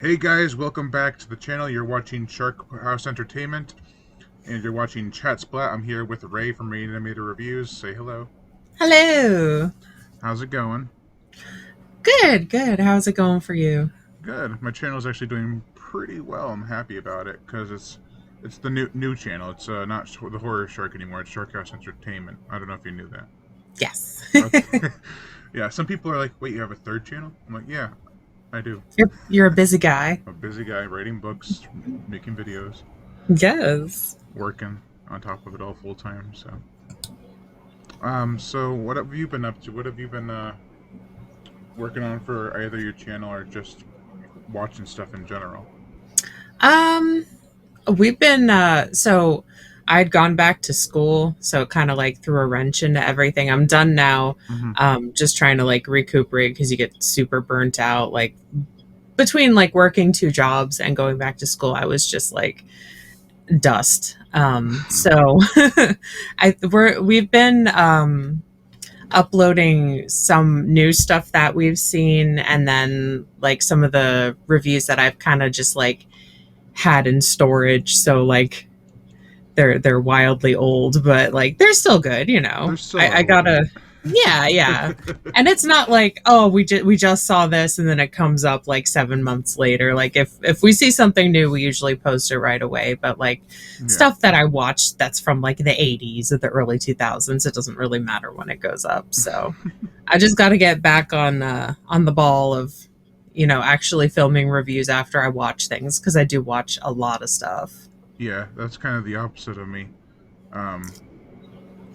Hey guys, welcome back to the channel. You're watching Shark House Entertainment, and you're watching Chat Splat. I'm here with Ray from Rayanimate Reviews. Say hello. Hello. How's it going? Good, good. How's it going for you? Good. My channel is actually doing pretty well. I'm happy about it because it's the new channel. It's not the Horror Shark anymore. It's Shark House Entertainment. I don't know if you knew that. Yes. Okay. Yeah. Some people are like, "Wait, you have a third channel?" I'm like, "Yeah, I do. You're a busy guy. I'm a busy guy writing books, making videos, Yes. working on top of it all full time." So what have you been up to? What have you been working on for either your channel or just watching stuff in general? Um, we've been so I'd gone back to school, so it kind of like threw a wrench into everything. I'm done now. Mm-hmm. Just trying to like recuperate because you get super burnt out. Like between like working two jobs and going back to school, I was just like dust. So we've been uploading some new stuff that we've seen, and then like some of the reviews that I've kind of just like had in storage. So like they're wildly old, but like they're still good, you know. They're still I relevant. gotta, yeah, yeah. And it's not like, oh, we just saw this and then it comes up like 7 months later. Like if we see something new, we usually post it right away. But like Yeah, stuff that I watched that's from like the 80s or the early 2000s, it doesn't really matter when it goes up. So I just got to get back on the ball of, actually filming reviews after I watch things, because I do watch a lot of stuff. yeah. That's kind of the opposite of me. Um,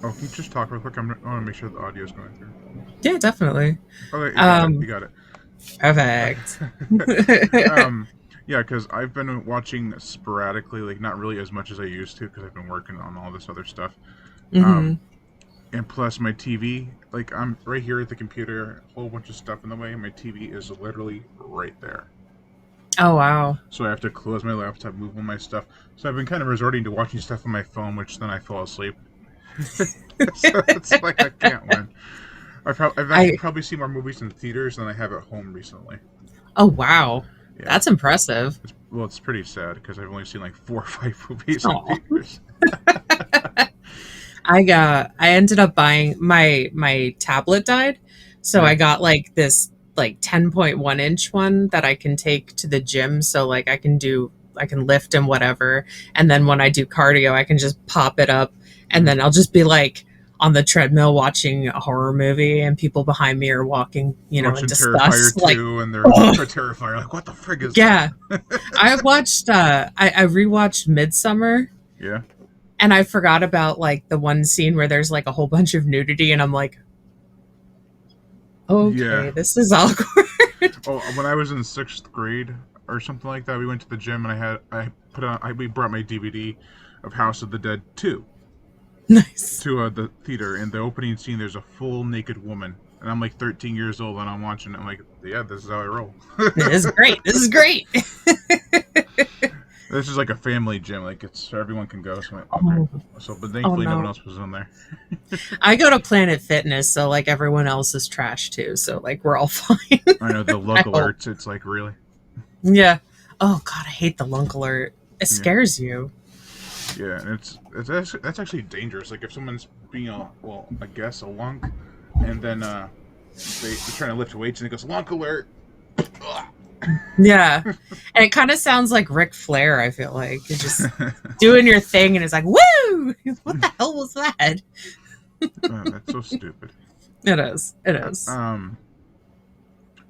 oh, can you just talk real quick? I want to make sure the audio is going through. Yeah, definitely. Okay, you got it. You Um, got it. Perfect. um, yeah, because I've been watching sporadically, like not really as much as I used to, because I've been working on all this other stuff. Um, hmm and plus my TV, like I'm right here at the computer, a whole bunch of stuff in the way. My TV is literally right there, Oh wow. so I have to close my laptop, move all my stuff. So I've been kind of resorting to watching stuff on my phone, which then I fall asleep. So it's like I can't win. I've actually I probably seen more movies in theaters than I have at home recently. Oh wow. Yeah, That's impressive. it's pretty sad because I've only seen like 4 or 5 movies in Oh. theaters. I ended up buying my tablet died. So Yeah, I got like this like 10.1 inch one that I can take to the gym, so like I can lift and whatever. And then when I do cardio, I can just pop it up, and mm-hmm. then I'll just be like on the treadmill watching a horror movie, and people behind me are walking, in Watching Terrifier disgust like, 2 and they're oh, Terrifier, like what the frig is yeah. that? I rewatched Midsummer, Yeah. and I forgot about like the one scene where there's like a whole bunch of nudity, and I'm like, Yeah. okay, this is awkward. Oh, when I was in 6th grade or something like that, we went to the gym and we brought my DVD of House of the Dead 2 Nice. to the theater. In the opening scene, there's a full naked woman, and I'm like 13 years old, and I'm watching it. I'm like, yeah, this is how I roll. This is great. This is great. This is like a family gym, like it's everyone can go. So I'm like, okay. Oh, So, but oh thankfully, no one no. else was in there. I go to Planet Fitness, so like everyone else is trash too. So like we're all fine. I know the I look hope. alerts. It's like really, Yeah. Oh god, I hate the lunk alert. It yeah. scares you. Yeah, and that's actually dangerous. Like if someone's being I guess a lunk, and then they're trying to lift weights and it goes lunk alert. Yeah. And it kind of sounds like Ric Flair, I feel like. You're just doing your thing and it's like, woo! What the hell was that? That's so stupid. It is. It Uh, is. um,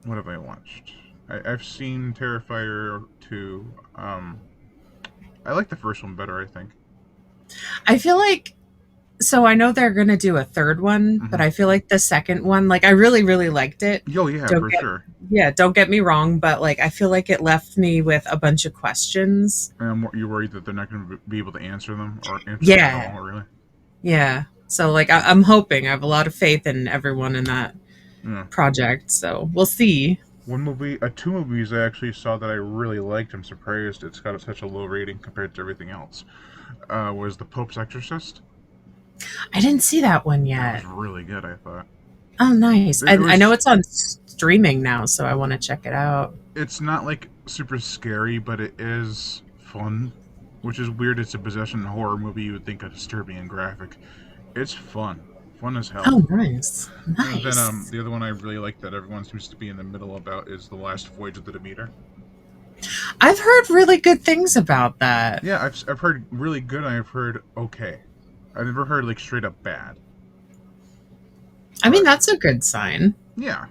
what have I watched? I've seen Terrifier 2. I like the first one better, I think. I feel like, so I know they're gonna do a third one, but Mm-hmm. I feel like the second one, like I really, really liked it. Oh yeah, Don't for get sure. Yeah, don't get me wrong, but like I feel like it left me with a bunch of questions. And you're worried that they're not going to be able to answer them or answer them at Yeah. all, really. Yeah. So like I'm hoping, I have a lot of faith in everyone in that Yeah. project. So we'll see. Two movies I actually saw that I really liked. I'm surprised it's got such a low rating compared to everything else. Was The Pope's Exorcist. I didn't see that one That was yet. really good, I thought. Oh, nice. It I know was. it's on streaming now, so I want to check it out. It's not like super scary, but it is fun, which is weird. It's a possession horror movie. You would think a disturbing and graphic. It's fun as hell. Oh, nice, And then nice. the other one I really like that everyone seems to be in the middle about is The Last Voyage of the Demeter. I've heard really good things about that. Yeah, I've heard really good. I've heard okay. I've never heard like straight up bad. I mean, But that's a good sign. yeah,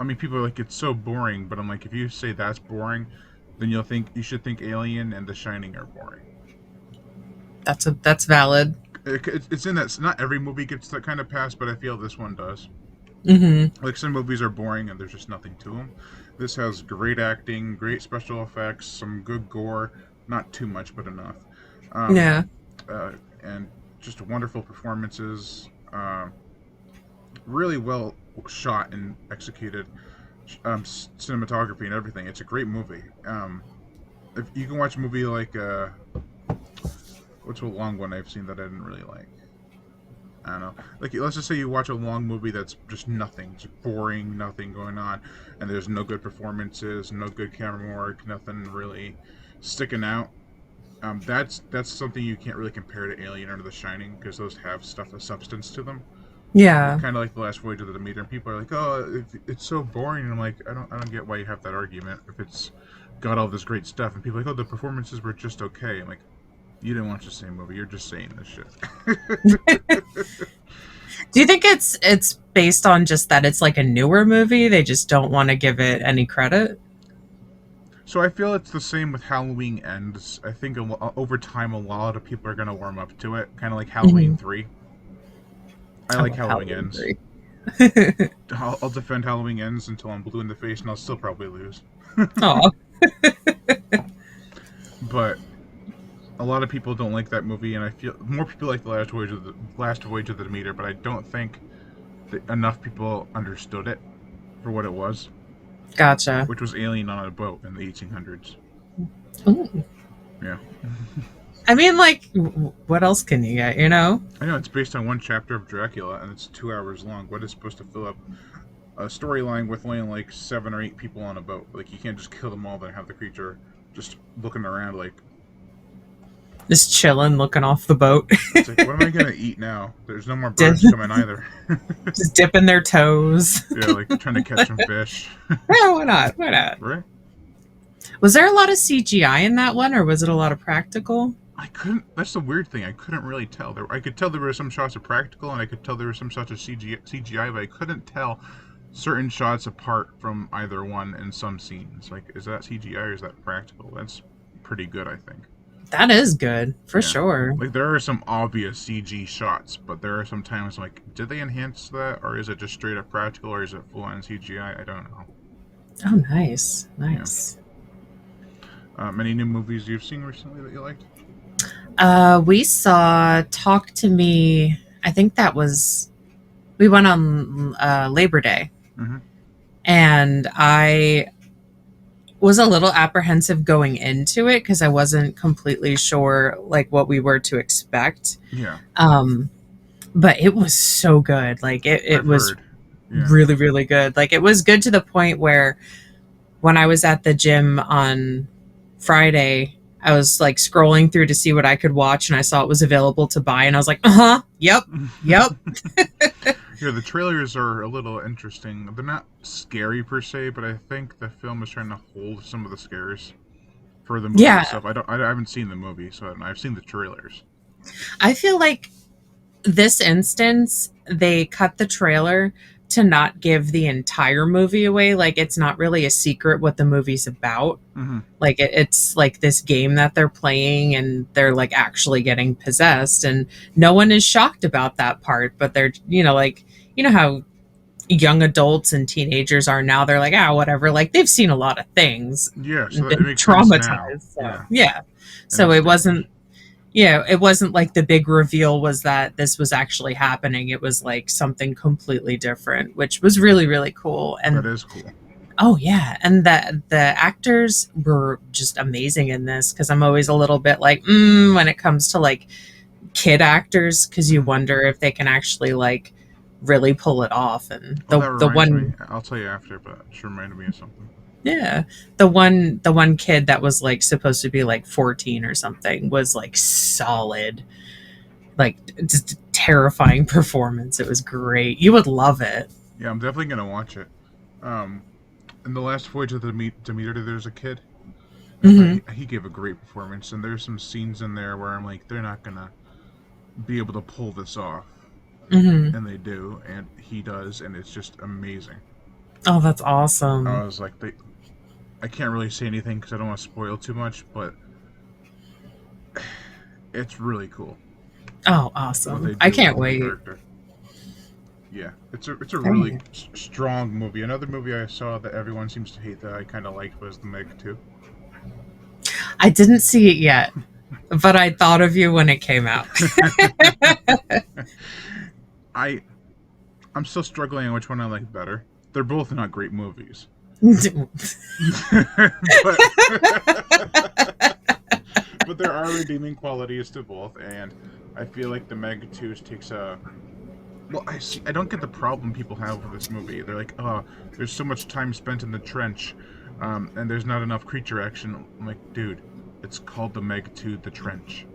I mean, people are like it's so boring, but I'm like, if you say that's boring, then you should think Alien and The Shining are boring. That's valid. It's in that not every movie gets that kind of pass, but I feel this one does. Hmm. Like some movies are boring and there's just nothing to them. This has great acting, great special effects, some good gore, not too much but enough, um, Yeah. and just wonderful performances. Really well shot and executed, cinematography and everything. It's a great movie. If you can watch a movie like what's a long one I've seen that I didn't really like. I don't know. Like, let's just say you watch a long movie that's just nothing, just boring, nothing going on, and there's no good performances, no good camera work, nothing really sticking out. That's something you can't really compare to Alien or The Shining because those have stuff of substance to them. Yeah. Kind of like The Last Voyage of the Demeter, and people are like, "Oh, it's so boring." And I'm like, I don't get why you have that argument if it's got all this great stuff. And people are like, "Oh, the performances were just okay." I'm like, you didn't watch the same movie. You're just saying this shit. Do you think it's based on just that it's like a newer movie? They just don't want to give it any credit? So I feel it's the same with Halloween Ends. I think over time a lot of people are gonna warm up to it, kind of like Hmm. Halloween 3. I I like love Halloween Halloween Ends. 3. I'll defend Halloween Ends until I'm blue in the face, and I'll still probably lose. Oh, But a lot of people don't like that movie, and I feel more people like the Last Voyage of the Demeter. But I don't think that enough people understood it for what it was, gotcha. which was alien on a boat in the 1800s. Ooh. Yeah, I mean, like, what else can you get? You know? I know it's based on one chapter of Dracula, and it's 2 hours long. What is supposed to fill up a storyline with only like 7 or 8 people on a boat? Like you can't just kill them all, then have the creature just looking around like Just chilling, looking off the boat, it's like, what am I gonna eat now? There's no more Dip- birds coming either. just dipping their toes. Yeah, like trying to catch some fish. Yeah, why not? Why not? Right? Was there a lot of CGI in that one, or was it a lot of practical? I couldn't. That's the weird thing. I couldn't really tell. I could tell there were some shots of practical, and I could tell there were some shots of CGI, but I couldn't tell certain shots apart from either one in some scenes. Like, is that CGI or is that practical? That's pretty good, I think. That is good for Yeah. sure. Like, there are some obvious CG shots, but there are some times like, did they enhance that, or is it just straight up practical, or is it full on CGI? I don't know. Oh, nice, nice. Many new movies you've seen recently that you liked? We saw Talk to Me. I think that was we went on Labor Day, Mm-hmm. and I was a little apprehensive going into it because I wasn't completely sure like what we were to expect. Yeah, Um, but it was so good. Like it I've was heard. Yeah. really, really good. Like it was good to the point where when I was at the gym on Friday, I was like scrolling through to see what I could watch, and I saw it was available to buy, and I was like, yep, yep. Yeah, the trailers are a little interesting. They're not scary per se, but I think the film is trying to hold some of the scares for the movie Yeah, itself. I haven't seen the movie, so I've seen the trailers. I feel like this instance, they cut the trailer to not give the entire movie away. Like, it's not really a secret what the movie's about. Mm-hmm. Like, it's like this game that they're playing and they're like actually getting possessed. And no one is shocked about that part, but they're, like, how young adults and teenagers are now. They're like, whatever. Like, they've seen a lot of things Yeah, and so it been makes sense now. traumatized. So, Yeah, yeah. in So this it day and wasn't age. it wasn't like the big reveal was that this was actually happening. It was like something completely different, which was really, really cool. That And is cool. oh yeah, and the actors were just amazing in this because I'm always a little bit like when it comes to like kid actors because you wonder if they can actually like really pull it off. And Oh, that the reminds me. one I'll tell you after, but it just reminded me of something. Yeah. The one kid that was like supposed to be like 14 or something was like solid. Like just a terrifying performance. It was great. You would love it. Yeah, I'm definitely gonna watch it. Um, in the last voyage of the Demeter, there's a kid. I thought Hmm. he gave a great performance, and there's some scenes in there where I'm like, they're not gonna be able to pull this off, Hmm. and they do, and he does, and it's just amazing. Oh, that's I awesome. was like, I can't really say anything because I don't want to spoil too much, but it's really cool Oh, what they awesome. I do can't with the wait. character. Yeah, it's a really Very- strong movie. Another movie I saw that everyone seems to hate that I kind of liked was The Meg 2. I didn't see it yet, but I thought of you when it came out. I I'm still struggling on which one I like better. They're both not great movies, but but there are redeeming qualities to both, and I feel like The Meg 2 takes a well. I don't get the problem people have with this movie. They're like, oh, there's so much time spent in the trench, and there's not enough creature action. I'm like, dude, it's called The Meg 2: The Trench.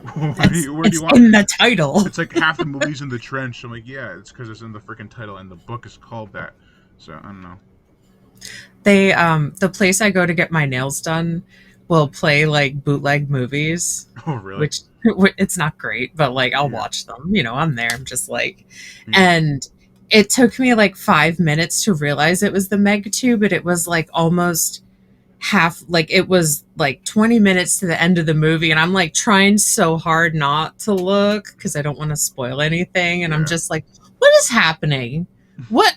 it's Where do you it's want? in the title. It's like half the movie's in the trench. I'm like, yeah, it's because it's in the freaking title, and the book is called that. So I don't know. They the place I go to get my nails done will play like bootleg movies, Oh, really? which it's not great, but like I'll Yeah, watch them. I'm there. I'm just like, yeah, and it took me like 5 minutes to realize it was the Meg 2, but it was like almost half, like it was like 20 minutes to the end of the movie, and I'm like trying so hard not to look because I don't want to spoil anything, and I'm yeah. just like, what is happening? What,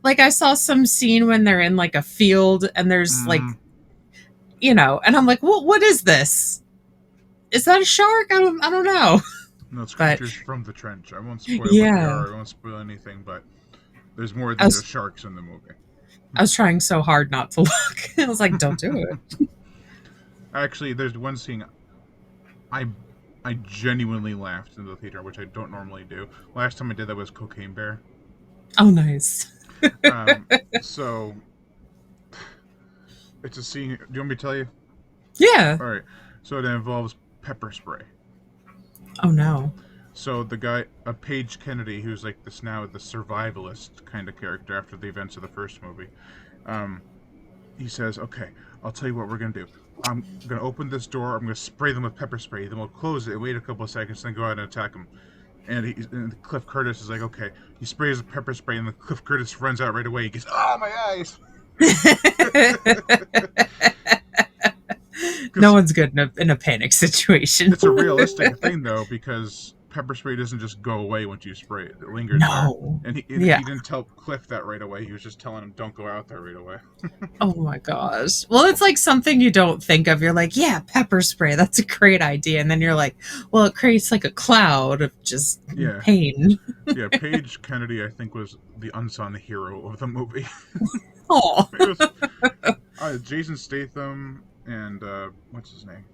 like I saw some scene when they're in like a field and there's like, Mm, and I'm like, what is this? Is that a shark? I don't know. no, it's But creatures from the trench. I won't spoil what they yeah, are. I won't spoil anything, but there's more I than was just sharks in the movie. I was trying so hard not to look. I was like, don't do it. Actually, there's one scene I I genuinely laughed in the theater, which I don't normally do. Last time I did that was Cocaine Bear. Oh, nice. Um, so it's a scene. Do you want me to tell you? Yeah. All right. So it involves pepper spray. Oh no. So the guy, Paige Kennedy, who's like this now the survivalist kind of character after the events of the first movie, um, he says, "Okay, I'll tell you what we're gonna do. I'm gonna open this door. I'm gonna spray them with pepper spray. Then we'll close it, wait a couple of seconds, then go out and attack them." And Cliff Curtis is like, "Okay." He sprays the pepper spray, and then Cliff Curtis runs out right away. He goes, "Ah, my eyes!" No Because one's good in a panic situation. it's a realistic thing though, because pepper spray doesn't just go away once you spray it; it lingers there. No. And Yeah. he didn't tell Cliff that right away. He was just telling him, "Don't go out there right away." Oh my gosh. Well, it's like something you don't think of. You're like, yeah, pepper spray. That's a great idea. And then you're like, well, it creates like a cloud of just Yeah, pain. yeah. Paige Kennedy, I think, was the unsung hero of the movie. Oh, It was Jason Statham and what's his name?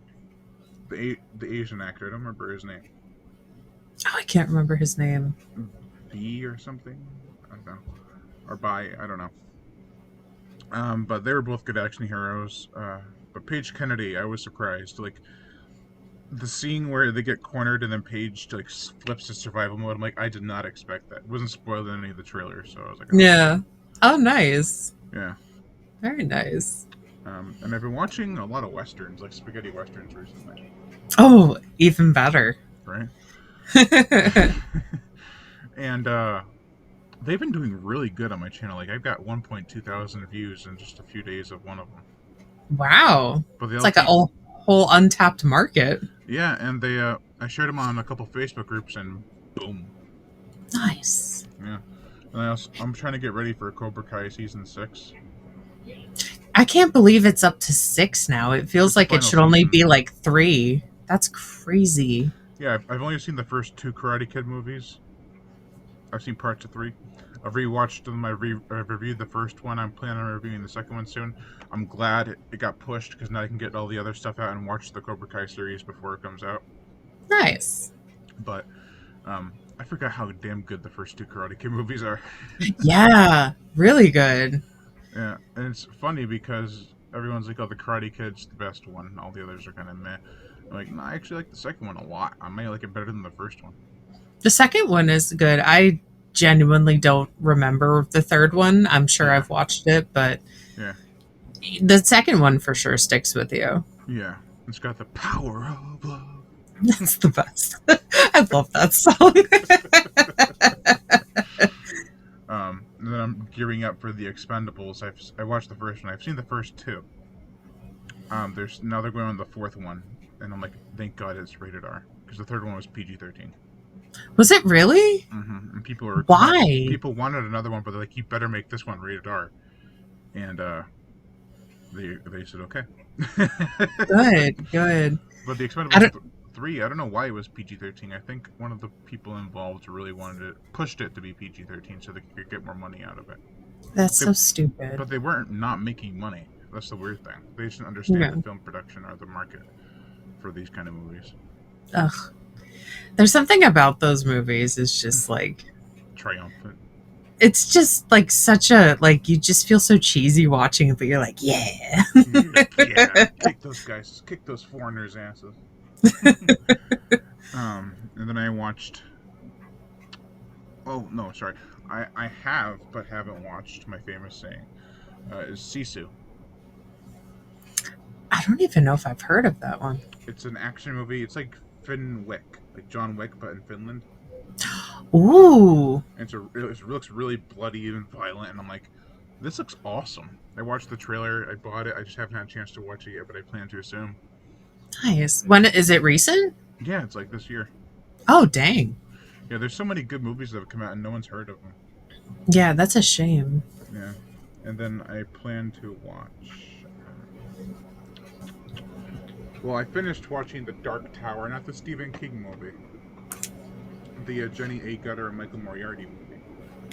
The Asian actor. I don't remember his name. I can't remember his name. B or something. I don't know. Or by I don't know. But they were both good action heroes. But Paige Kennedy, I was surprised. Like the scene where they get cornered and then Paige like flips to survival mode. I'm like, I did not expect that. It wasn't spoiled in any of the trailers, so I was like, oh, Yeah. Oh, nice. yeah. Very nice. And I've been watching a lot of westerns, like spaghetti westerns recently, Oh, even better. right? And they've been doing really good on my channel. Like I've got 1.2 thousand views in just a few days of one of them. Wow. But they It's all like a came, whole untapped market. yeah, and they I shared them on a couple Facebook groups, and boom, Nice. yeah. And I'm trying to get ready for Cobra Kai season 6. I can't believe it's up to 6 now. It feels It's the like it final should only season. be like 3. That's crazy. Yeah, I've only seen the first 2 Karate Kid movies. I've seen parts of 3. I've rewatched them. I've reviewed the first one. I'm planning on reviewing the second one soon. I'm glad it got pushed because now I can get all the other stuff out and watch the Cobra Kai series before it comes out. Nice. But I forgot how damn good the first 2 Karate Kid movies are. Yeah, really good. Yeah, and it's funny because everyone's like, "Oh, the Karate Kid's the best one." All the others are kind of meh. I'm like, no, I actually like the second one a lot. I might like it better than the first one. The second one is good. I genuinely don't remember the third one. I'm sure Yeah, I've watched it, but yeah, the second one for sure sticks with you. yeah. It's got the power of love. That's the best. I love that song. And then I'm gearing up for the Expendables. I watched the first one. I've seen the first two. There's now they're going on the fourth one, and I'm like, thank God it's rated R because the third one was PG-13. Was it really? And people were Why? people wanted another one, but they're like, you better make this one rated R. And they said okay. Good, good. But the I Expendables don't. 3, I don't know why it was PG-13. I think one of the people involved really pushed it to be PG-13 so they could get more money out of it. That's They, so stupid. but they weren't not making money. That's the weird thing. They just didn't understand Yeah. the film production or the market for these kind of movies. Ugh. There's something about those movies. It's just like Triumphant. it's just like such a like you just feel so cheesy watching it, but you're like, yeah. Yeah, kick those foreigners' asses. And then I watched. Oh no, sorry. I have but haven't watched. My famous saying is Sisu. I don't even know if I've heard of that one. It's an action movie. It's like Finn Wick, like John Wick, but in Finland. Ooh. And it looks really bloody and violent, and I'm like, this looks awesome. I watched the trailer. I bought it. I just haven't had a chance to watch it yet, but I plan to soon. Nice. When is it recent? Yeah, it's like this year. Oh dang. Yeah, there's so many good movies that have come out, and no one's heard of them. Yeah, that's a shame. Yeah, and then I plan to watch. Well, I finished watching The Dark Tower, not the Stephen King movie. The Jenny A. Gutter and Michael Moriarty movie.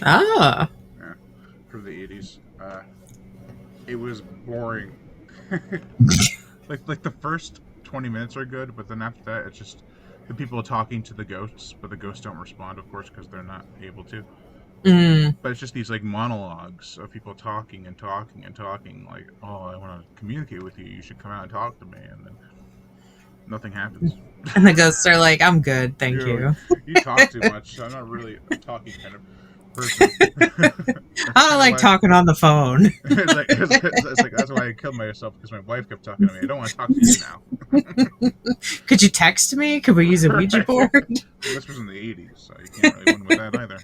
Ah. Yeah, from the 80s. It was boring. like the first 20 minutes are good, but then after that, it's just the people talking to the ghosts, but the ghosts don't respond, of course, because they're not able to. Mm. But it's just these like monologues of people talking and talking and talking, like, "Oh, I want to communicate with you. You should come out and talk to me," and then nothing happens. And the ghosts are like, I'm good, thank you. You talk too much. I'm not really a talking kind of person. I don't like talking on the phone. It's like that's why I killed myself, because my wife kept talking to me. I don't want to talk to you now. Could you text me? Could we use a Ouija board? This was in the 80s, so you can't really win with that either.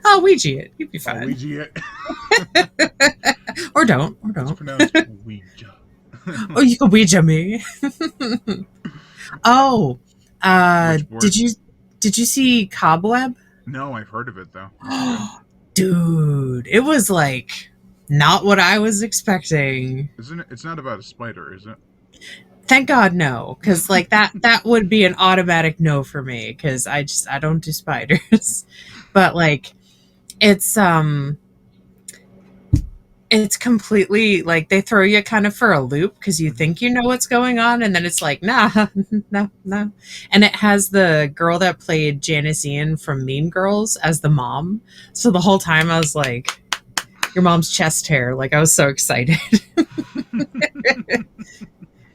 Oh, Ouija it. You'd be fine. Oh, Ouija it. Or don't. It's pronounced Ouija. Oh, you can Ouija me. Oh, did you see Cobweb? No, I've heard of it though. Dude, it was like not what I was expecting. Isn't it? It's not about a spider, is it? Thank God, no, because like that would be an automatic no for me, because I don't do spiders. But like, it's completely like they throw you kind of for a loop because you think you know what's going on, and then it's like, nah, no. And it has the girl that played Janice Ian from Mean Girls as the mom. So the whole time I was like, your mom's chest hair. Like I was so excited.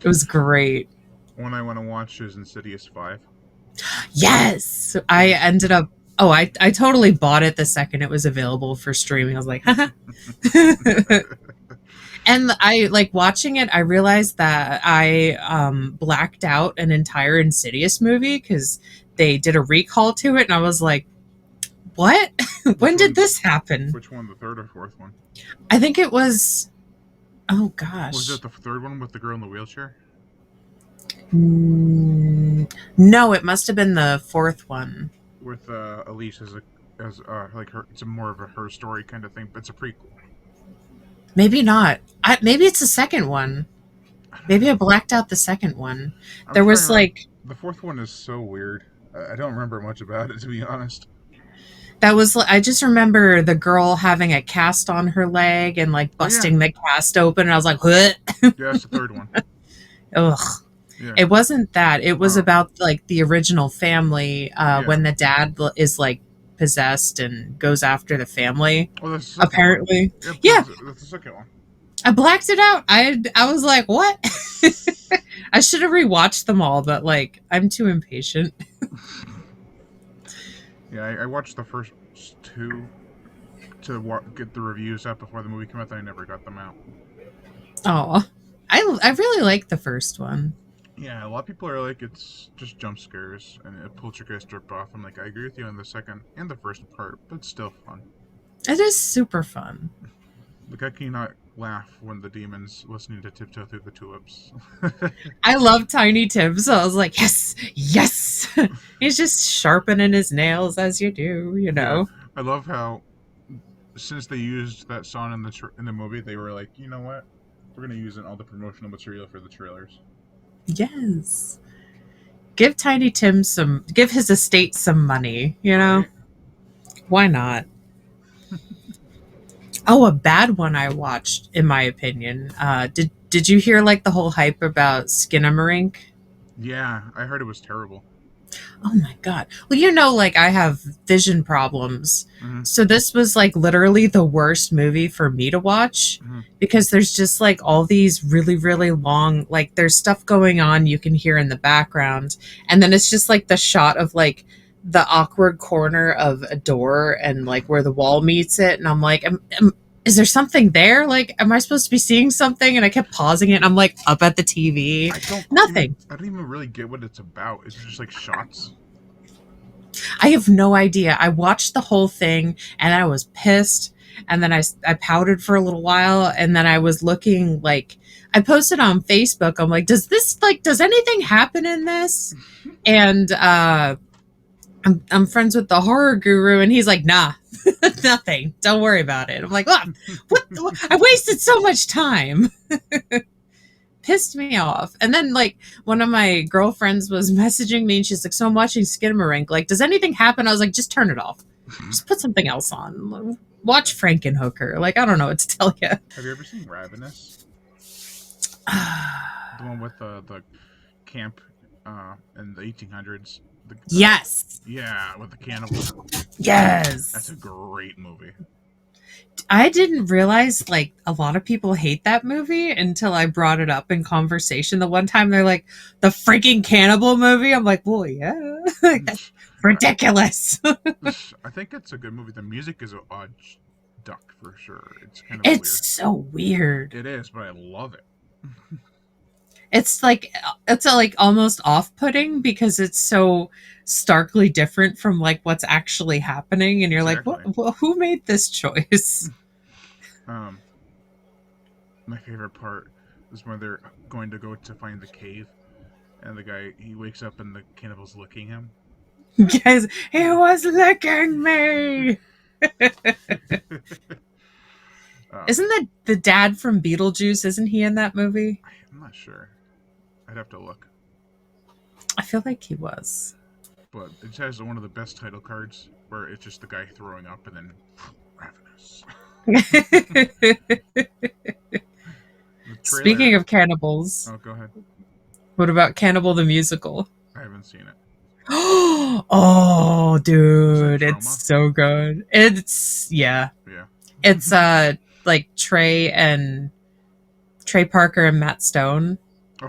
It was great. One I want to watch is Insidious 5. Yes. I ended up, oh, I totally bought it the second it was available for streaming. I was like, haha. And I like watching it, I realized that I blacked out an entire Insidious movie because they did a recall to it, and I was like, what? When did this happen? Which one, the third or fourth one? I think it was, oh gosh. Was it the third one with the girl in the wheelchair? No, it must have been the fourth one. With Elise as like her, it's more of a her story kind of thing, but it's a prequel. Maybe not. Maybe it's the second one. Maybe I blacked out the second one. There was like the fourth one is so weird. I don't remember much about it, to be honest. That was, I just remember the girl having a cast on her leg and like busting the cast open, and I was like, what? Yeah, that's the third one. Ugh. Yeah. It wasn't that. It was about like the original family when the dad is like possessed and goes after the family. Oh, that's apparently. Yeah. That's the second one. I blacked it out. I was like, what? I should have rewatched them all, but like I'm too impatient. Yeah, I watched the first two to get the reviews up before the movie came out. And I never got them out. Oh, I really like the first one. Yeah, a lot of people are like, it's just jump scares and a poltergeist rip off. I'm like, I agree with you on the second and the first part, but it's still fun. It is super fun. Like, I cannot laugh when the demon's listening to Tiptoe Through the Tulips. I love Tiny Tim, so I was like, yes, yes. He's just sharpening his nails as you do, you Yeah, know. I love how since they used that song in the movie, they were like, you know what, we're gonna use it in all the promotional material for the trailers. Yes. Give Tiny Tim give his estate some money, you know? Right? Why not? Oh, a bad one I watched, in my opinion. Did you hear like the whole hype about Skinamarink? Yeah, I heard it was terrible. Oh my god. Well, you know, like I have vision problems. Mm-hmm. So this was like literally the worst movie for me to watch Mm-hmm. because there's just like all these really, really long, like there's stuff going on you can hear in the background. And then it's just like the shot of like the awkward corner of a door and like where the wall meets it. And I'm like, is there something there? Like, am I supposed to be seeing something? And I kept pausing it and I'm like up at the TV. Nothing. I don't even really get what it's about. Is it just like shots? I have no idea. I watched the whole thing and I was pissed. And then I pouted for a little while. And then I was looking like, I posted on Facebook. I'm like, does anything happen in this? And I'm friends with the horror guru and he's like, nah, nothing. Don't worry about it. I'm like, oh, what? I wasted so much time. Pissed me off. And then like one of my girlfriends was messaging me and she's like, so I'm watching Skinamarink. Like, does anything happen? I was like, just turn it off. Just put something else on. Watch Frankenhooker. Like, I don't know what to tell you. Have you ever seen Ravenous? The one with the camp in the 1800s. Yes. Yeah, with the cannibals. Yes. That's a great movie. I didn't realize like a lot of people hate that movie until I brought it up in conversation. The one time they're like, the freaking cannibal movie. I'm like, well, yeah. That's ridiculous. I think it's a good movie. The music is an odd duck for sure. It's kind of It's weird. so weird. It is, but I love it. It's like almost off-putting because it's so starkly different from like what's actually happening, and you're Exactly. like, what, who made this choice? My favorite part is when they're going to go to find the cave, and the guy he wakes up and the cannibal's licking him. Guys, he was licking me. Isn't that the dad from Beetlejuice? Isn't he in that movie? I'm not sure. I'd have to look. I feel like he was. But it has one of the best title cards where it's just the guy throwing up and then ravenous. Speaking of cannibals, oh, go ahead. What about Cannibal the Musical? I haven't seen it. Oh, dude, it's so good. Yeah. It's like Trey Parker and Matt Stone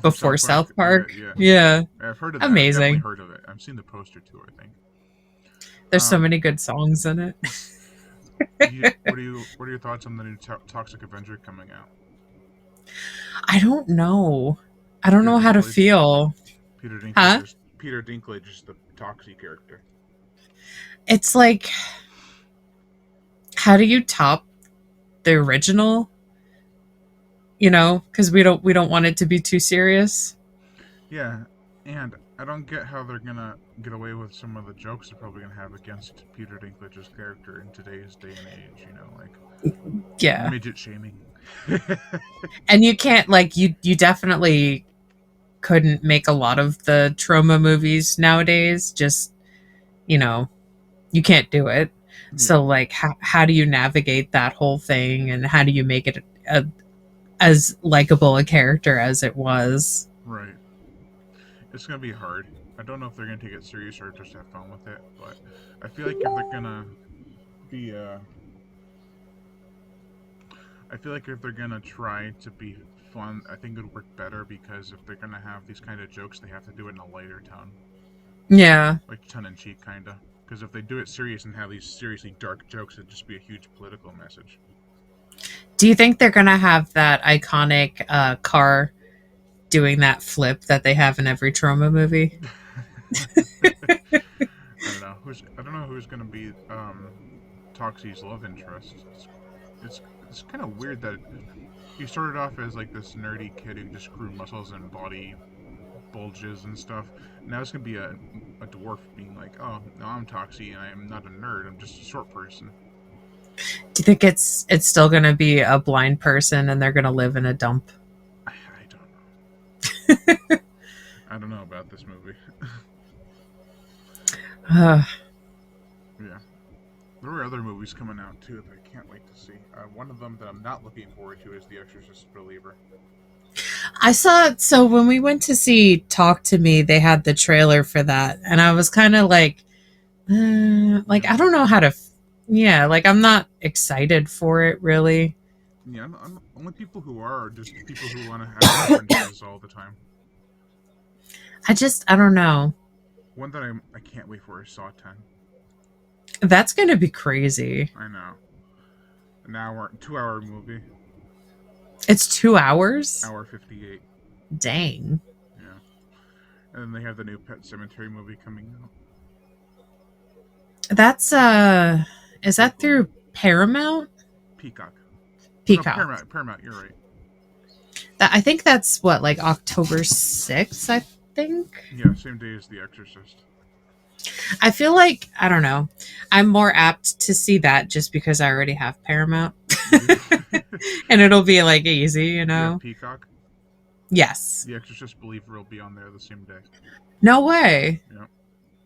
before South Park. Yeah. I've heard of that. Amazing. I've definitely heard of it. I've seen the poster too, I think. There's so many good songs in it. What are your thoughts on the new Toxic Avenger coming out? I don't know. I don't know how to feel. Peter Dinklage is the Toxie character. It's like, how do you top the original? You know, because we don't want it to be too serious. Yeah, and I don't get how they're gonna get away with some of the jokes they're probably gonna have against Peter Dinklage's character in today's day and age. You know, like midget shaming. And you can't you definitely couldn't make a lot of the trauma movies nowadays. Just, you know, you can't do it. Yeah. So like how do you navigate that whole thing, and how do you make it as likable a character as it was? Right. It's gonna be hard. I don't know if they're gonna take it serious or just have fun with it, but I feel like if they're gonna be I feel like if they're gonna try to be fun, I think it would work better because if they're gonna have these kind of jokes, they have to do it in a lighter tone, Yeah. like tongue in cheek, kinda. Because if they do it serious and have these seriously dark jokes, it'd just be a huge political message. Do you think they're gonna have that iconic car doing that flip that they have in every trauma movie? I don't know who's gonna be Toxie's love interest. It's kind of weird that he started off as like this nerdy kid who just grew muscles and body bulges and stuff. Now it's gonna be a dwarf being like, oh no, I'm Toxie and I'm not a nerd. I'm just a short person. Do you think it's still gonna be a blind person and they're gonna live in a dump? I don't know. I don't know about this movie. Uh, Yeah. There were other movies coming out too that I can't wait to see. One of them that I'm not looking forward to is The Exorcist Believer. I saw so when we went to see Talk to Me, they had the trailer for that, and I was kind of like I don't know how to. Yeah, like I'm not excited for it really. Yeah, only people who are just people who want to have references all the time. I don't know. One that I can't wait for is Saw 10. That's gonna be crazy. I know. An hour, 2 hour movie. It's 2 hours. Hour 58. Dang. Yeah. And then they have the new Pet Cemetery movie coming out. That's is that through Paramount? Peacock. Peacock. No, Paramount. You're right. I think that's what, like October 6th, I think. Yeah, same day as The Exorcist. I feel like, I don't know, I'm more apt to see that just because I already have Paramount. And it'll be like easy, you know? Yeah, Peacock. Yes. The Exorcist Believer will be on there the same day. No way. Yeah.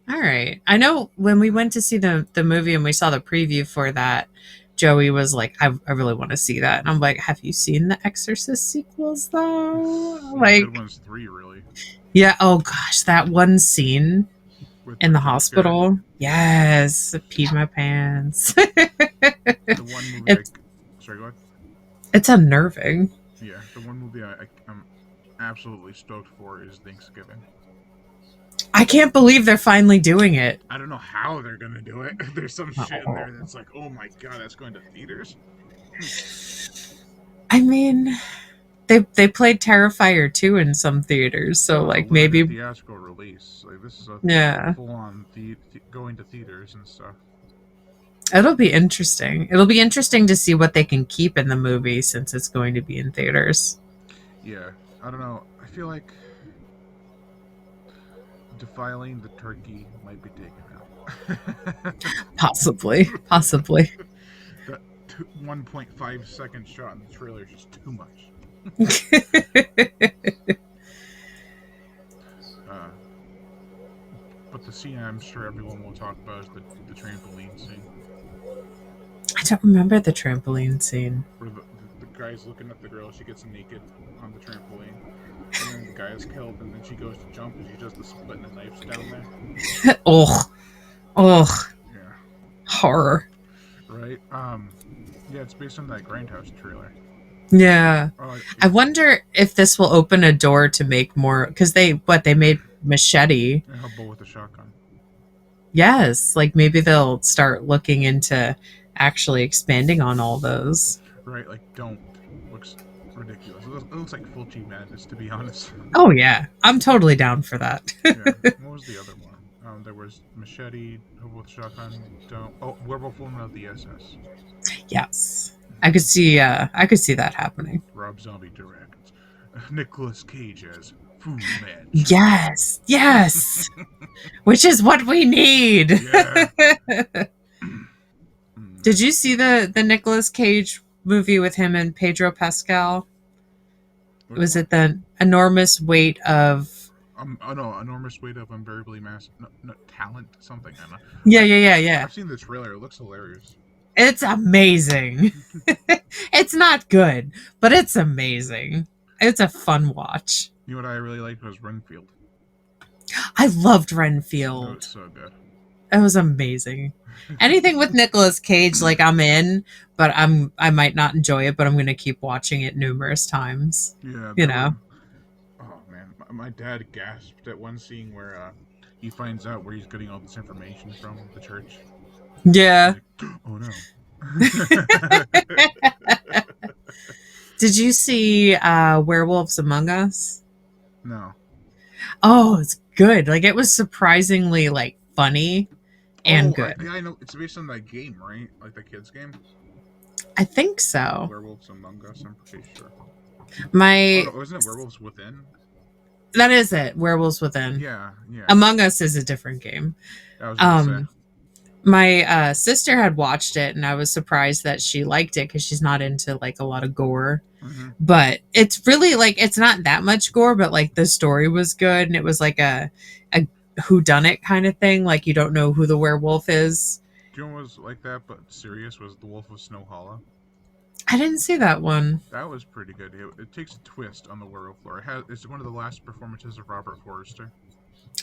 All right. I know when we went to see the movie and we saw the preview for that, Joey was like, I really want to see that. And I'm like, have you seen the Exorcist sequels though? Like, good one's 3, really. Yeah. Oh gosh, that one scene With in the jump hospital. scare. Yes. I peed my pants. The one movie. Sorry, go ahead. It's unnerving. Yeah, the one movie I'm absolutely stoked for is Thanksgiving. I can't believe they're finally doing it. I don't know how they're gonna do it. There's some shit in there that's like, oh my god, that's going to theaters. I mean, they played Terrifier 2 in some theaters, so like maybe theatrical release. Like this is yeah, full on going to theaters and stuff. it'll be interesting. It'll be interesting to see what they can keep in the movie since it's going to be in theaters. Yeah, I don't know. I feel like defiling the turkey might be taken out. Possibly. That 1.5 second shot in the trailer is just too much. But the scene I'm sure everyone will talk about is the trampoline scene. I don't remember the trampoline scene. Where the guy's looking at the girl, she gets naked on the trampoline. And then the guy is killed, and then she goes to jump, and she does the split and the knife's down there. Ugh. Yeah. Horror. Right? Yeah, it's based on that Grindhouse trailer. Yeah. I wonder if this will open a door to make more, because they made Machete. Helpful with the shotgun. Yes, like maybe they'll start looking into actually expanding on all those. Right, like Don't looks ridiculous. It looks like full G Madness, to be honest. Oh yeah, I'm totally down for that. Yeah. What was the other one? There was Machete, Hobo with Shotgun, Don't. Oh, Werewolf Woman of the SS. Yes, I could see that happening. Rob Zombie directs. Nicolas Cage as Fu Man. Yes, which is what we need. Yeah. Did you see the Nicolas Cage movie with him and Pedro Pascal? Was it the enormous weight of? Oh no, enormous weight of unbearably massive talent, something. I don't know. Yeah. I've seen the trailer. It looks hilarious. It's amazing. It's not good, but it's amazing. It's a fun watch. You know what I really liked was Renfield. I loved That Renfield. was so good. It was amazing. Anything with Nicolas Cage, like I'm in, but I might not enjoy it, but I'm gonna keep watching it numerous times. Yeah, You there were. know? Oh man, my dad gasped at one scene where he finds out where he's getting all this information from the church. He's Yeah. like, "Oh no." Did you see Werewolves Among Us? No. Oh, it's good. Like it was surprisingly like funny and Oh, good. yeah, I know. It's based on that game, right? Like the kids game, I think so. Werewolves Among Us. I'm pretty sure. Oh My no, wasn't it Werewolves Within? That is it. Werewolves Within. Yeah, yeah. Among Us is a different game. I was gonna say. Um my sister had watched it and I was surprised that she liked it because she's not into like a lot of gore. Hmm. But it's really like it's not that much gore, but like the story was good and it was like a whodunit kind of thing. Like you don't know who the werewolf is. Do you know what was like that, but serious? Was The Wolf of Snow Hollow? I didn't see that one. That was pretty good. It takes a twist on the werewolf lore. It's one of the last performances of Robert Forster.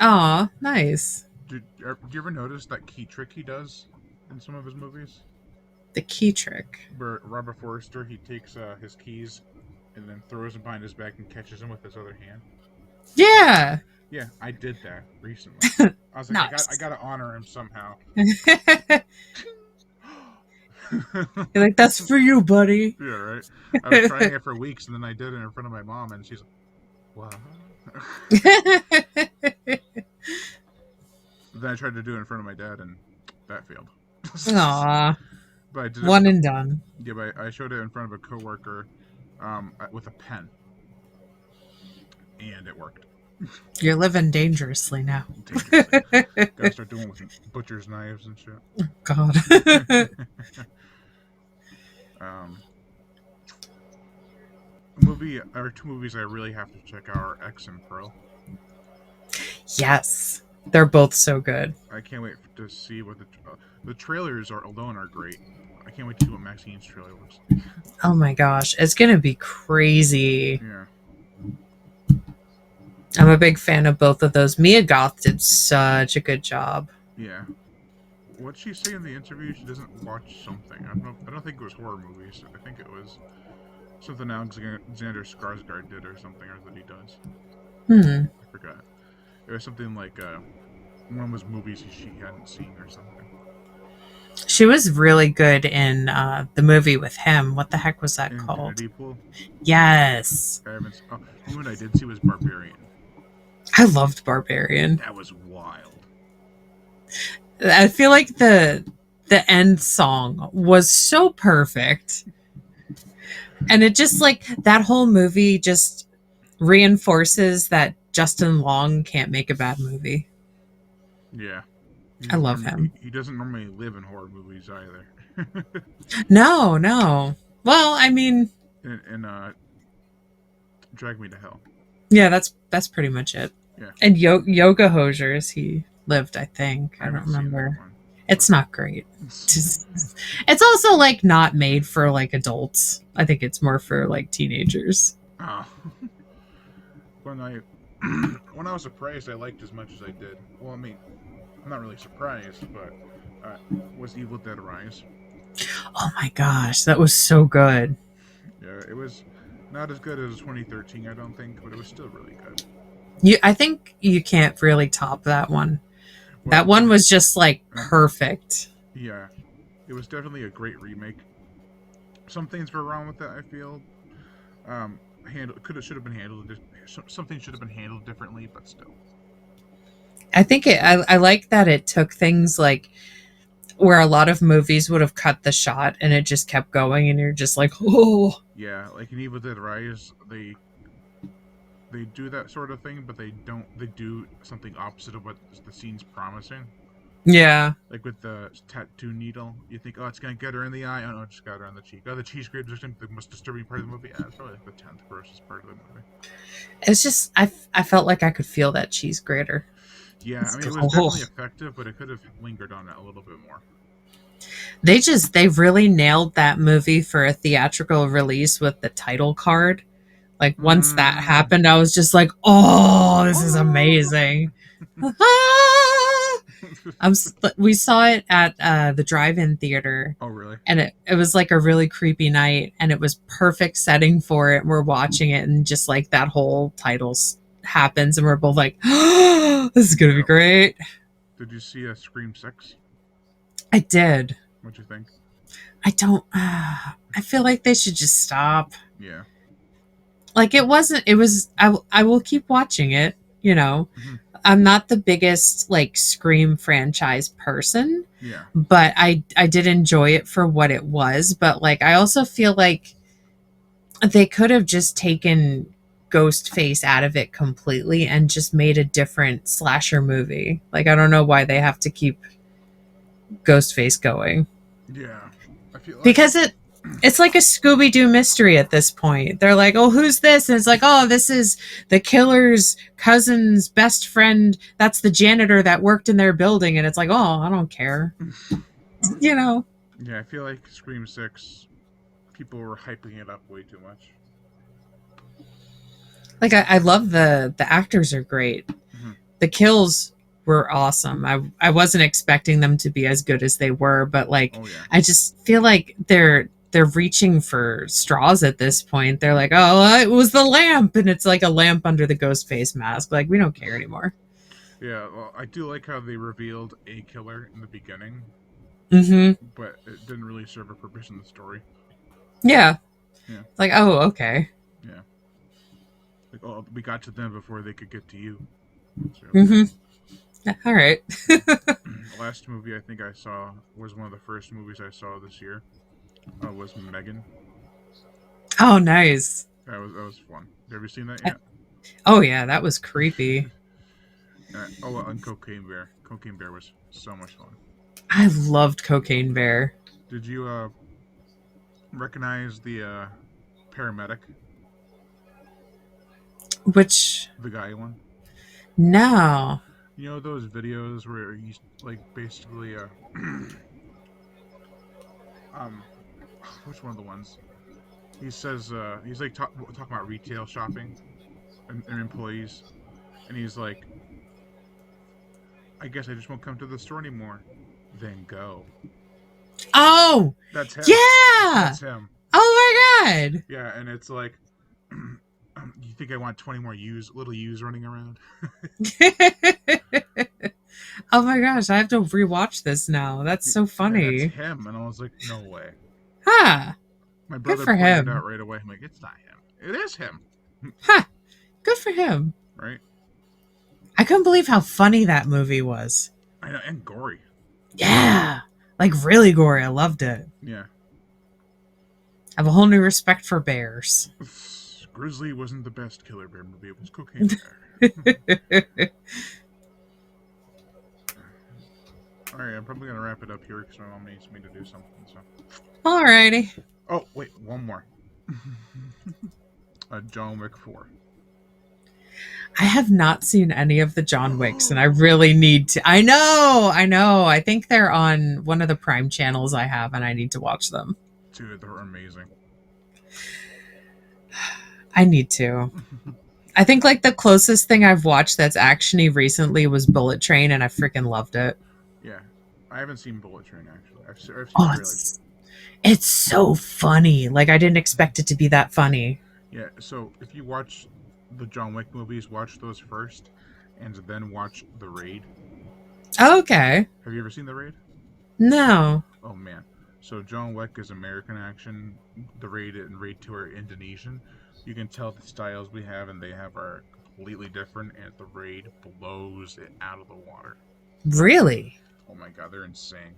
Aw, nice. Do you ever notice that key trick he does in some of his movies? The key trick. Where Robert Forster, he takes his keys and then throws them behind his back and catches them with his other hand. Yeah. Yeah, I did that recently. I was like, Nice. I gotta honor him somehow. You're like, that's for you, buddy. Yeah, right. I was trying it for weeks, and then I did it in front of my mom, and she's like, "What?" Then I tried to do it in front of my dad, and that failed. Aw. But I did One and done. Yeah, but I showed it in front of a coworker, with a pen, and it worked. You're living dangerously now. Dangerously. Gotta start doing it with butcher's knives and shit. God. Movie or two movies I really have to check out are X and Pro. Yes. They're both so good. I can't wait to see what the trailers alone are great. I can't wait to see what Maxine's trailer looks like. Oh my gosh. It's going to be crazy. Yeah. I'm a big fan of both of those. Mia Goth did such a good job. Yeah. What'd she say in the interview? She doesn't watch something. I don't think it was horror movies. I think it was something Alexander Skarsgård did or something, or that he does. I forgot. It was something like one of those movies she hadn't seen or something. She was really good in the movie with him. What the heck was that called? Infinity Pool? Yes. You know what I did see was Barbarian. I loved Barbarian. That was wild. I feel like the end song was so perfect. And it just like that whole movie just reinforces that Justin Long can't make a bad movie. Yeah. I love him. He doesn't normally live in horror movies either. No. Well, I mean, and Drag Me to Hell. yeah, that's pretty much it. Yeah. And Yoga Hosers, he lived, I think. I don't remember. It's not great. It's also like not made for like adults. I think it's more for like teenagers. Oh. When I was surprised I liked as much as I did. Well, I mean, I'm not really surprised, but was Evil Dead Rise. Oh my gosh, that was so good. Yeah, it was not as good as 2013, I don't think, but it was still really good. I think you can't really top that one. Well, that one was just like perfect. Yeah, it was definitely a great remake. Some things were wrong with it, I feel. Should have been handled. Something should have been handled differently, but still. I think I like that it took things like where a lot of movies would have cut the shot and it just kept going, and you're just like, oh. Yeah, like in Evil Dead Rise, they do that sort of thing, but they do something opposite of what the scene's promising. Yeah. Like with the tattoo needle, you think, oh, it's gonna get her in the eye. Oh no, it just got her on the cheek. Oh, the cheese grapes are the most disturbing part of the movie. Yeah, it's probably like the 10th grossest part of the movie. It's just I felt like I could feel that cheese grater. Yeah, I mean, it was definitely effective, but it could have lingered on it a little bit more. They really nailed that movie for a theatrical release with the title card. Like once that happened, I was just like, oh, this is amazing. We saw it at the drive-in theater, Oh, really? and it was like a really creepy night, and it was perfect setting for it. We're watching it, and just like that whole happens, and we're both like, oh, this is gonna be Yep. great. Did you see a Scream 6? I did. What'd you think? I don't. I feel like they should just stop. Yeah. Like it wasn't. It was. I will keep watching it. You know, Mhm. I'm not the biggest like Scream franchise person, Yeah. but I did enjoy it for what it was. But like I also feel like they could have just taken Ghostface out of it completely and just made a different slasher movie. Like I don't know why they have to keep Ghostface going. Yeah. I feel like Because it's like a Scooby-Doo mystery at this point. They're like, "Oh, who's this?" And it's like, "Oh, this is the killer's cousin's best friend. That's the janitor that worked in their building." And it's like, "Oh, I don't care." You know. Yeah, I feel like Scream 6 people were hyping it up way too much. Like I love the actors are great. Mhm. The kills were awesome. I wasn't expecting them to be as good as they were, but like Oh yeah. I just feel like they're reaching for straws at this point. They're like, "Oh, it was the lamp," and it's like a lamp under the ghost face mask. Like we don't care anymore. Yeah, well, I do like how they revealed a killer in the beginning, Mm-hmm. but it didn't really serve a purpose in the story. Yeah. Yeah. Like, oh, okay. Yeah. Like, oh, we got to them before they could get to you. So, Mm-hmm. Yeah, all right. the last movie I think I saw was one of the first movies I saw this year. Was Megan. Oh, nice. That was fun. Have you seen that yet? Oh yeah, that was creepy. And Cocaine Bear. Cocaine Bear was so much fun. I loved Cocaine Bear. Did you recognize the paramedic, Which the guy one? no. You know those videos where he's like basically um which one of the ones? He says he's like talking about retail shopping and employees, and he's like, I guess I just won't come to the store anymore. Then go. Oh That's him. yeah. That's him. Oh my god. Yeah, and it's like, you think I want 20 more little U's running around? Oh my gosh, I have to rewatch this now. That's so Yeah, funny. that's him, and I was like, no way. Huh. My Good brother for pointed him. it out right away. I'm like, it's not him. It is him. Huh. Good for him. Right? I couldn't believe how funny that movie was. I know, and gory. Yeah. Like really gory. I loved it. Yeah. I have a whole new respect for bears. Grizzly wasn't the best Killer Bear movie. It was Cocaine Bear. Alright, I'm probably going to wrap it up here because my mom needs me to do something. So. Alrighty. Oh, wait, one more. John Wick 4. I have not seen any of the John Wicks, and I really need to. I know. I think they're on one of the Prime channels I have, and I need to watch them. Dude, they're amazing. I need to. I think like the closest thing I've watched that's actiony recently was Bullet Train, and I freaking loved it. Yeah. I haven't seen Bullet Train, actually. I've seen Oh, trailers. it's so funny. Like, I didn't expect it to be that funny. Yeah, so if you watch the John Wick movies, watch those first, and then watch The Raid. Okay. Have you ever seen The Raid? No. Oh, man. So John Wick is American action. The Raid and Raid 2 are Indonesian. You can tell the styles we have and they have are completely different, and The Raid blows it out of the water. Really? Oh my god, they're insane.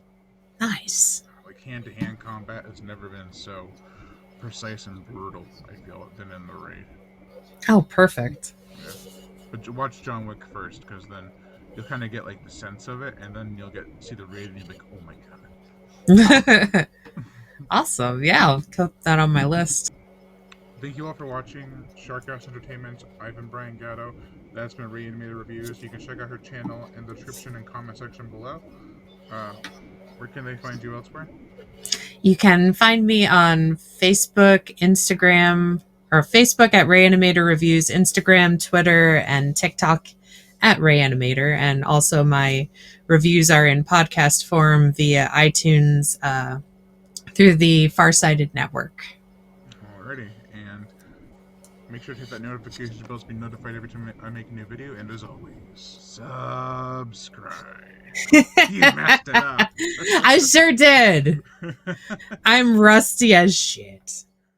Nice. Like, hand-to-hand combat has never been so precise and brutal, I feel, than in The Raid. Oh, perfect. Yeah. But watch John Wick first, because then you'll kind of get like the sense of it, and then you'll see The Raid and you'll be like, oh my god. Awesome. Yeah, I'll put that on my list. Thank you all for watching Shark House Entertainment. I've been Brian Gatto. That's been Rayanimate Reviews. You can check out her channel in the description and comment section below. Where can they find you elsewhere? You can find me on Facebook, Instagram, or Facebook at Rayanimate Reviews, Instagram, Twitter, and TikTok at Rayanimator, and also my reviews are in podcast form via iTunes through the Farsighted Network. Alrighty, and make sure to hit that notification bell to be notified every time I make a new video, and as always, subscribe. You messed it up. I sure did. I'm rusty as shit.